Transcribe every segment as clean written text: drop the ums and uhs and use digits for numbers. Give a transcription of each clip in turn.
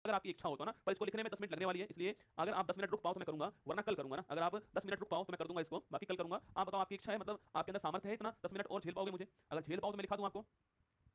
अगर आपकी इच्छा हो तो ना, पर इसको लिखने में 10 मिनट लगने वाली है, इसलिए अगर आप 10 मिनट रुक पाओ तो मैं करूंगा, वरना कल करूंगा ना। अगर आप 10 मिनट रुक पाओ तो मैं कर दूंगा इसको, बाकी कल करूंगा। आप बताओ आपकी इच्छा है, मतलब आपके अंदर सामर्थ्य है इतना, 10 मिनट और झेल पाओगे मुझे? अगर झेल पाओ तो मैं लिखा दूं आपको।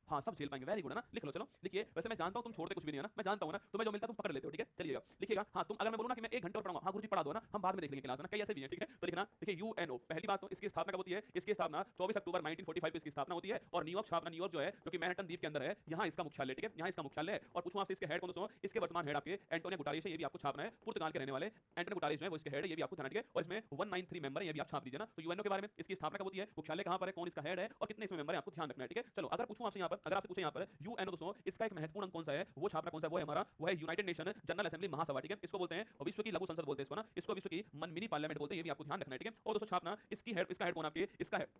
हाँ, सब झेल पाएंगे, वेरी गुड है ना, लिख लो। चलो लिखिए। वैसे मैं जानता हूं तुम छोड़ते कुछ भी नहीं है ना, मैं जानता हूं ना, तुम्हें जो मिलता है तुम पकड़ लेते हो, ठीक है। चलिएगा, लिखिएगा। हाँ, तुम अगर मैं बोलूं ना कि मैं 1 घंटे और पढ़ाऊंगा, हाँ गुरुजी पढ़ा दो ना, हम बाद में देख लेंगे क्लास में ना, कई ऐसे भी हैं, ठीक है। तो लिखना, देखिए यूएनओ, पहली बात तो इसकी स्थापना कब होती है? इसकी स्थापना 24 अक्टूबर 1945 को इसकी स्थापना होती है। और न्यूयॉर्क छापना, न्यूयॉर्क जो है, जो कि मैनहट्टन द्वीप के अंदर है, यहाँ इसका मुख्यालय, ठीक है, यहाँ इसका मुख्यालय है। और पूछूं आपसे इसके हेड कौन दोस्तों? इसके वर्तमान हेड आपके एंटोनियो गुटारेस है, ये भी आपको छापना है। पुर्तगाल के रहने वाले एंटोनियो गुटारेस जो है वो इसके हेड है, ये भी आपको ध्यान रखिए। और इसमें 193 मेंबर है, ये भी आप छाप दीजिए ना। तो यूएनओ के बारे में, इसकी स्थापना कब होती है, मुख्यालय कहां पर है, कौन इसका हेड है और कितने इसमें मेंबर है, आपको ध्यान रखना है, ठीक है। चलो अगर पूछूं आपसे यहाँ पर, अगर आपसे पूछे यहाँ पर यूएनओ दोस्तों, इसका एक महत्वपूर्ण अंग कौन सा है, वो छापना कौन सा है, वो है हमारा, वो है यूनाइटेड नेशन जनरल असेंबली महासभा, ठीक है। इसको बोलते हैं विश्व की लघु संसद बोलते हैं इसको ना, इसको विश्व की मिनी पार्लियामेंट बोलते हैं, ये भी आपको ध्यान रखना है, ठीक है। और दोस्तों छापना, इसकी हेड, इसका हेड कौन आपके,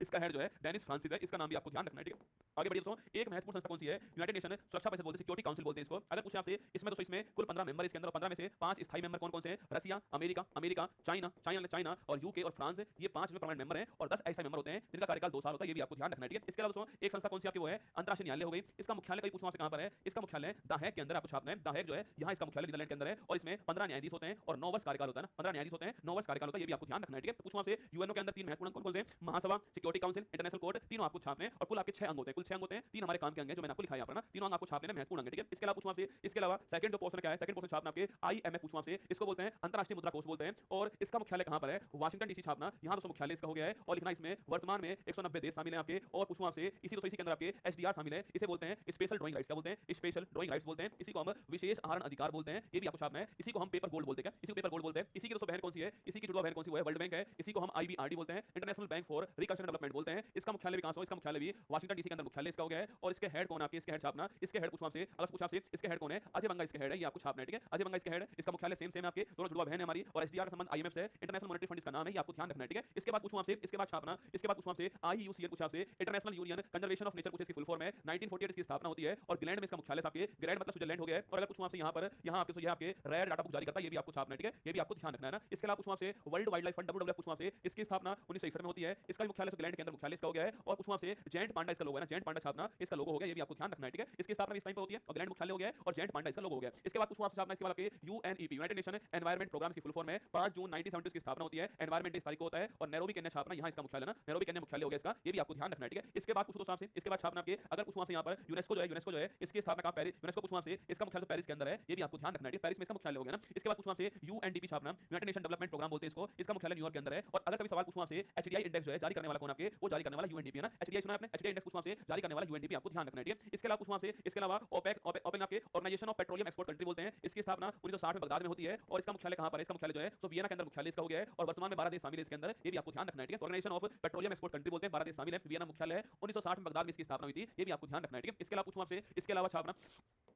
इसका हेड जो है डेनिस फ्रांसिस है, इसका नाम भी आपको ध्यान रखना है, ठीक है। आगे बढ़िए दोस्तों, एक महत्वपूर्ण संस्था कौन सी है? यूनाइटेड नेशन सुरक्षा परिषद बोलते हैं, सिक्योरिटी काउंसिल बोलते हैं इसको। अगर पूछे आपसे इसमें दोस्तों, इसमें कुल 15 मेंबर इसके अंदर, 15 में से 5 स्थायी मेंबर कौन कौन से हैं? रसिया, अमेरिका, चाइना और यूके और फ्रांस, ये 5 में परमानेंट मेंबर हैं। और 10 अस्थायी मेंबर होते हैं जिनका कार्यकाल 2 साल होता है, ये भी आपको ध्यान रखना है, ठीक है। इसके अलावा दोस्तों एक संस्था कौन सी आपकी, वो है अंतरराष्ट्रीय न्यायालय हो गई। इसका मुख्यालय कहीं पूछूं आपसे कहां पर है? इसका मुख्यालय द हेग के अंदर आपको छापना है। द हेग जो है, यहाँ इसका मुख्यालय नीदरलैंड के अंदर है। और इसमें 15 न्यायाधीश होते हैं और 9 वर्ष कार्यकाल होता है ना, 15 न्यायाधीश होते हैं, 9 वर्ष कार्यकाल होता है, ये भी आपको ध्यान रखना है, ठीक है। तो पूछूं आपसे यूएनओ के अंदर 3 महत्वपूर्ण कौन कौन से? महासभा, सिक्योरिटी काउंसिल, इंटरनेशनल कोर्ट, तीनों आपको छापने हैं। और कुल आपके 6 अंग होते हैं, कुल 6 अंग होते हैं। 3 हमारे काम के अंग हैं जो मैंने आपको लिखा है यहाँ पर ना, तीनों अंग आपको छापने हैं, महत्वपूर्ण अंग है, ठीक है। इसके अलावा पूछूं आपसे, इसके अलावा सेकंड जो पोर्शन क्या है, सेकंड पोर्शन छापना आपके आईएमएफ पूछूं आपसे, इसको बोलते हैं अंतरराष्ट्रीय मुद्रा कोष बोलते हैं। और इसका मुख्यालय कहां पर है? वाशिंगटन डीसी छापना, यहाँ दोस्तों मुख्यालय इसका हो गया है। और लिखना इसमें वर्तमान में 190 देश शामिल हैं आपके। और पूछूं आपसे, इसी दोस्तों इसी के अंदर आपके एसडीआर शामिल है, इसे बोलते हैं स्पेशल ड्राइंग राइट्स, क्या बोलते हैं? स्पेशल ड्राइंग राइट्स बोलते हैं। इसी को हम विशेष आहरण अधिकार बोलते हैं, ये भी आपको छापना है। इसी को हम पेपर गोल्ड बोलते हैं, क्या? इसी को पेपर गोल्ड बोलते हैं। इसी की दोस्तों बहन कौन सी है? इसी की जुड़वा बहन कौन सी? वो है वर्ल्ड बैंक है। इसी को हम आईबीआरडी बोलते हैं, international bank for reconstruction development बोलते हैं। इसका मुख्यालय भी कहां से? इसका मुख्यालय भी वाशिंगटन डीसी के अंदर मुख्यालय इसका हो गया है। और इसके हेड कौन आपके? इसके हेड छापना, इसके हेड पूछूं आपसे, अगर पूछूं आपसे इसके हेड कौन है? अजय बंगा इसके हेड है, ये आपको छापना है, ठीक है। अजय बंगा इसके हेड, इसका मुख्यालय सेम सेम है आपके, दोनों जुड़वा बहन है हमारी। और एसडीआर का संबंध आईएमएफ से, इंटरनेशनल मॉनेटरी फंड इसका नाम है, ये आपको ध्यान रखना है, ठीक है। इसके बाद पूछूं आपसे, इसके बाद छापना, इसके बाद पूछूं आपसे आईयूसीएन पूछा आपसे, international union conservation of nature कुछ इसकी फुल फॉर्म है। 1948 इसकी स्थापना होती है। और ग्लैंड में इसका मुख्यालय आपके, ग्लैंड मतलब स्विट्जरलैंड हो गया है। और अगर पूछूं आपसे यहाँ पर, यहाँ आपके ये आपके रेयर डाटा बुक जारी करता है, ये भी आपको छापना है, ठीक है, ये भी आपको ध्यान रखना है ना। इसके अलावा पूछूं आपसे world wild life fund WWF पूछूं आपसे, इसकी स्थापना 1961 में होती है। इसका मुख्यालय ग्लैंड के अंदर मुख्यालय इसका हो गया है। और पूछूं आपसे जेंट पांडा इसका लोगो है ना, जेंट पांडा छापना, इसका लोगो हो गया, ये भी आपको ध्यान रखना है, ठीक है। इसकी स्थापना इस टाइम पे होती है और ग्लैंड मुख्यालय हो गया है और जेंट पांडा इसका लोगो हो गया है। इसके बाद पूछूं आपसे छापना, इसके बाद आपके UNEP, united nation environment programme की फुल फॉर्म है। 5 जून 1970 की स्थापना होती है, एनवायरनमेंट डे इस तारीख को होता है। और नैरोबी केन्या छापना, यहाँ इसका मुख्यालय ना, नैरोबी केन्या मुख्यालय हो गया इसका, ये भी आपको ध्यान रखना है, ठीक है। इसके बाद पूछो आपसे, इसके बाद छापना आपके, अगर पूछूं आपसे यहाँ पर यूनेस्को जो है, यूनेस्को जो है, इसकी स्थापना कहां? पेरिस। यूनेस्को पूछूं आपसे, इसका मुख्यालय तो पेरिस के अंदर है, ये भी आपको ध्यान रखना है, पेरिस में इसका मुख्यालय हो गया ना। इसके बाद पूछूं आपसे यूएनडीपी छापना, यूनाइटेड नेशन डेवलपमेंट प्रोग्राम बोलते हैं इसको, इसका मुख्यालय न्यूयॉर्क के अंदर है। और अगर कभी सवाल पूछूं आपसे एचडीआई इंडेक्स जो है जारी करने वाला कौन आपके? वो जारी करने वाला यूएनडीपी है ना, एचडीआई सुना आपने? एचडीआई इंडेक्स पूछूं आपसे, जारी करने वाला यूएनडीपी, आपको ध्यान रखना है, ठीक है। इसके अलावा पूछूं आपसे, इसके अलावा ओपेक, ओपेक आपके organisation of petroleum export country बोलते हैं, इसकी स्थापना 1960 में बगदाद में होती है। और इसका मुख्यालय कहां पर है? इसका मुख्यालय जो है तो वियना के अंदर मुख्यालय इसका हो गया है। और वर्तमान में 12 देश शामिल है इसके अंदर, ये भी आपको ध्यान रखना है, ठीक है। Organisation of petroleum export country बोलते हैं, 12 देश शामिल है, वियना मुख्यालय है। 1960 में बगदाद में इसकी स्थापना हुई थी, ये भी आपको ध्यान रखना है, ठीक है। इसके अलावा पूछूं आपसे, इसके अलावा छापना,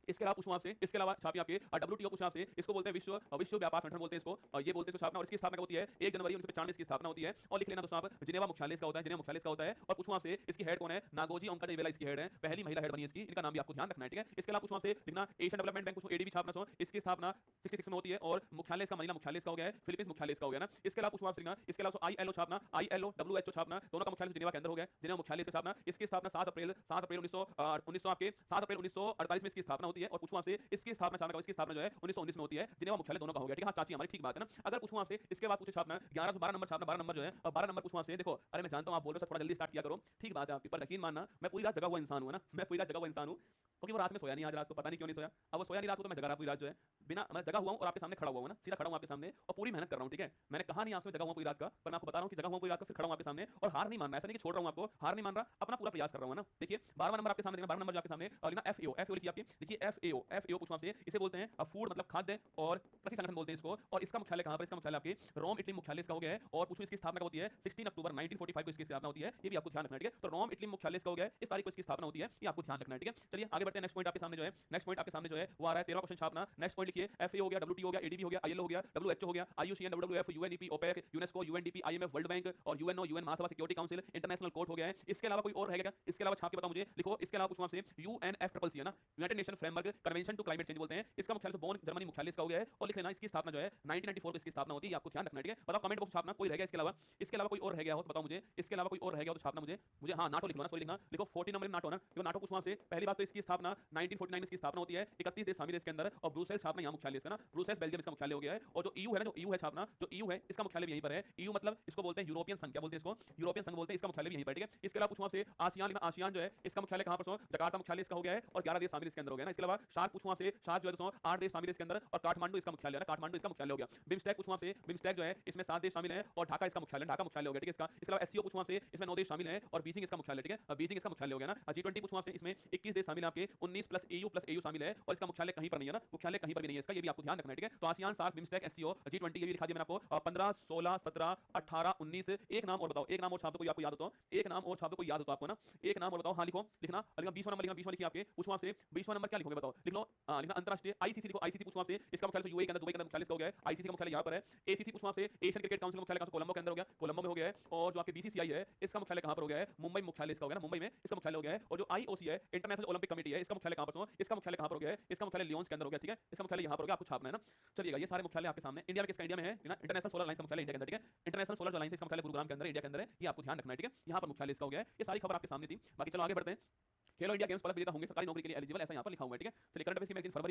इसके अलावा पूछूं आपसे, इसके अलावा छापिए आपके डब्ल्यूटीओ पूछूं आपसे, इसको बोलते हैं विश्व व्यापार संगठन बोलते हैं इसको, और ये बोलते हैं इसको छापना। और इसकी स्थापना होती है 1 जनवरी 1995 इसकी स्थापना होती है। और लिख लेना दोस्तों आप, जिनेवा मुख्यालय इसका होता है, जिनेवा मुख्यालय इसका होता है। और पूछूं आपसे इसकी हेड कौन है? नागोजी ओंकादेवेला इसकी हेड है, पहली महिला हेड बनी है इसकी, इनका नाम भी आपको ध्यान रखना है, ठीक है। इसके अलावा पूछूं आपसे लिखना एशियन डेवलपमेंट बैंक पूछूं, एडीबी छापना, इसकी स्थापना 66 में होती है। और मुख्यालय इसका मनीला मुख्यालय इसका हो गया है, फिलीपींस मुख्यालय इसका हो गया ना। इसके अलावा पूछूं आपसे लिखना, इसके अलावा आईएलओ छापना, आईएलओ डब्ल्यूएचओ छापना, दोनों का मुख्यालय जिनेवा के अंदर हो गया, जिनेवा मुख्यालय इसका छापना। इसकी स्थापना 7 अप्रैल 1948 में इसकी स्थापना होती है। और पूछूं आपसे इसकी स्थापना छापना, इसकी स्थापना जो है 1919 में होती है, जिनेवा मुख्यालय दोनों का हो गया, ठीक है। हाँ चाची हमारी ठीक बात है ना। अगर पूछूं आपसे इसके बाद पूछे छापना 11 से 12 नंबर छापना, 12 नंबर जो है, और 12 नंबर पूछूं आपसे, देखो अरे मैं जानता हूं आप बोल रहे हो थोड़ा जल्दी स्टार्ट किया करो, ठीक बात है आपकी, पर यकीन मानना मैं पूरी रात जगा हुआ इंसान हूं ना, मैं पूरी रात जगा हुआ इंसान हूं, क्योंकि वो रात में सोया नहीं, आज रात को पता नहीं क्यों नहीं सोया। अब वो सोया नहीं रात को, तो मैं जगा रहा पूरी रात जो है, बिना मैं जगा हुआ हूं और आपके सामने खड़ा हुआ हूं ना, सीधा खड़ा हूं आपके सामने और पूरी मेहनत कर रहा हूं, ठीक है। मैंने कहा नहीं आपसे जगा हुआ पूरी रात का, पर मैं आपको बता रहा हूं कि जगा हुआ पूरी रात का, फिर खड़ा हूं आपके सामने और हार नहीं मान रहा, ऐसा नहीं कि छोड़ रहा हूं आपको, हार नहीं मान रहा, अपना पूरा प्रयास कर रहा हूं ना। देखिए 12वां नंबर आपके सामने, 12 नंबर आपके सामने और ना एफएओ, एफएओ लिखिए आपके, देखिए एफएओ पूछूं आपसे, इसे बोलते हैं फूड मतलब खाद्य और कृषि संगठन बोलते हैं इसको। और इसका मुख्यालय कहां पर? इसका मुख्यालय आपके रोम इटली मुख्यालय इसका हो गया है। और पूछूं इसकी स्थापना कब होती है? 16 अक्टूबर 1945 को इसकी स्थापना होती है, ये भी आपको ध्यान रखना है, ठीक है। तो रोम इटली मुख्यालय इसका हो गया है, इस तारीख को इसकी स्थापना होती है, ये आपको ध्यान रखना है, ठीक है। चलिए आगे बढ़ते हैं, नेक्स्ट पॉइंट आपके सामने जो है, नेक्स्ट पॉइंट आपके सामने जो है वो आ रहा है 13वां क्वेश्चन छापना। नेक्स्ट पॉइंट लिखिए देखिए FA हो गया, WTO हो गया, ADB हो गया, ILO हो गया, WHO हो गया, IUCN, WWF, UNEP, OPEC, UNESCO, UNDP, IMF, world bank और UNO, UN महासभा, सिक्योरिटी काउंसिल, इंटरनेशनल कोर्ट हो गया है। इसके अलावा कोई और रहेगा क्या? इसके अलावा छाप के बताओ मुझे, लिखो। इसके अलावा पूछूं आपसे UNFCCC है ना, united nation framework convention to climate change बोलते हैं। इसका मुख्यालय से बोन जर्मनी मुख्यालय इसका हो गया है। और लिख लेना इसकी स्थापना जो है 1994 को इसकी स्थापना होती है, आपको ध्यान रखना है, ठीक है। बताओ कमेंट बॉक्स छापना कोई रह गया इसके अलावा। इसके अलावा कोई और रह गया हो तो बताओ मुझे। इसके अलावा कोई और रह गया हो तो छापना मुझे हाँ नाटो लिख लो ना, सॉरी लिखना, लिखो 14 नंबर नाटो ना, क्योंकि नाटो पूछूं आपसे। पहली बात तो इसकी स्थापना 1949 में इसकी स्थापना होती है, 31 देश शामिल है इसके अंदर। और ब्रुसेल्स छापना यहाँ मुख्यालय इसका ना, ब्रुसेल्स बेल्जियम इसका मुख्यालय हो गया है। और जो EU है ना, जो EU है छापना, जो EU है इसका मुख्यालय भी यहीं पर है। EU मतलब इसको बोलते हैं यूरोपियन संघ, क्या बोलते हैं इसको? यूरोपियन संघ बोलते हैं, इसका मुख्यालय भी यहीं पर, ठीक है। इसके अलावा पूछूं आपसे आसियान लिखना, आसियान जो है इसका मुख्यालय कहां पर? जकार्ता मुख्यालय इसका हो गया है और 11 देश शामिल इसके अंदर हो गया ना। इसके अलावा शार्क पूछूं आपसे, शार्क जो है दोस्तों 8 देश शामिल इसके अंदर और काठमांडू इसका मुख्यालय है ना, काठमांडू इसका मुख्यालय हो गया। बिम्स्टेक पूछूं आपसे, बिम्स्टेक जो है इसमें 7 देश शामिल हैं और ढाका इसका मुख्यालय, ढाका मुख्यालय हो गया, ठीक है इसका। इसके अलावा SCO पूछूं आपसे, इसमें 9 देश शामिल हैं और बीजिंग इसका मुख्यालय, ठीक है, बीजिंग इसका मुख्यालय हो गया ना। G20 पूछूं आपसे, इसमें 21 देश शामिल हैं आपके, 19 प्लस EU शामिल है और इसका मुख्यालय कहीं पर नहीं है ना, मुख्यालय कहीं पर भी नहीं है इसका, ये भी आपको ध्यान रखना है, ठीक है। तो ASEAN, SAARC, BIMSTEC, SCO, G20 ये भी लिखा दिया मैंने आपको। 15 16 17 18 19 एक नाम और बताओ, एक नाम और छाप दो कोई आपको याद हो तो, एक नाम और छाप दो कोई याद हो तो आपको ना, एक नाम और बताओ। हाँ लिखो, लिखना 20वां नंबर, लिखना 20वां लिखिए आपके। पूछूं आपसे 20वां नंबर क्या लिखोगे बताओ, लिख लो। लिखना अंतरराष्ट्रीय ICC लिखो, ICC पूछूं आपसे, इसका मुख्यालय UAE के अंदर, दुबई के अंदर मुख्यालय इसका हो गया है। ICC का मुख्यालय यहाँ पर है। ACC पूछूं आपसे, एशियन क्रिकेट काउंसिल का मुख्यालय कहां? कोलंबो के अंदर हो गया, कोलंबो में हो गया है। और जो आपके BCCI है इसका मुख्यालय कहां पर हो गया है? मुंबई मुख्यालय इसका हो गया ना, मुंबई में इसका मुख्यालय हो गया है। और जो IOC है, इंटरनेशनल ओलंपिक कमेटी है, इसका मुख्यालय कहां पर? इसका मुख्यालय कहां पर हो गया है? इसका मुख्यालय लियोन्स के अंदर हो गया, ठीक है। इसका मुख्यालय यहाँ पर हो गया, आपको छापना है ना। चलिएगा, ये सारे मुख्यालय आपके सामने। इंडिया में किसका? इंडिया में है ना, इंटरनेशनल सोलर लाइन का मुख्यालय इंडिया के अंदर, ठीक है। इंटरनेशनल सोलर लाइन इसका मुख्यालय गुरुग्राम के अंदर, इंडिया के अंदर है, ये आपको ध्यान रखना है, ठीक है। यहाँ पर मुख्यालय इसका हो गया है। ये सारी खबर आपके सामने थी। बाकी चलो आगे बढ़ते हैं। खेलो इंडिया गेम्स पदक विजेता होंगे सरकारी नौकरी के लिए एलिजिबल, ऐसा यहाँ पर लिखा हुआ है, ठीक है। चलिए करंट अफेयर्स की मैं 1 फरवरी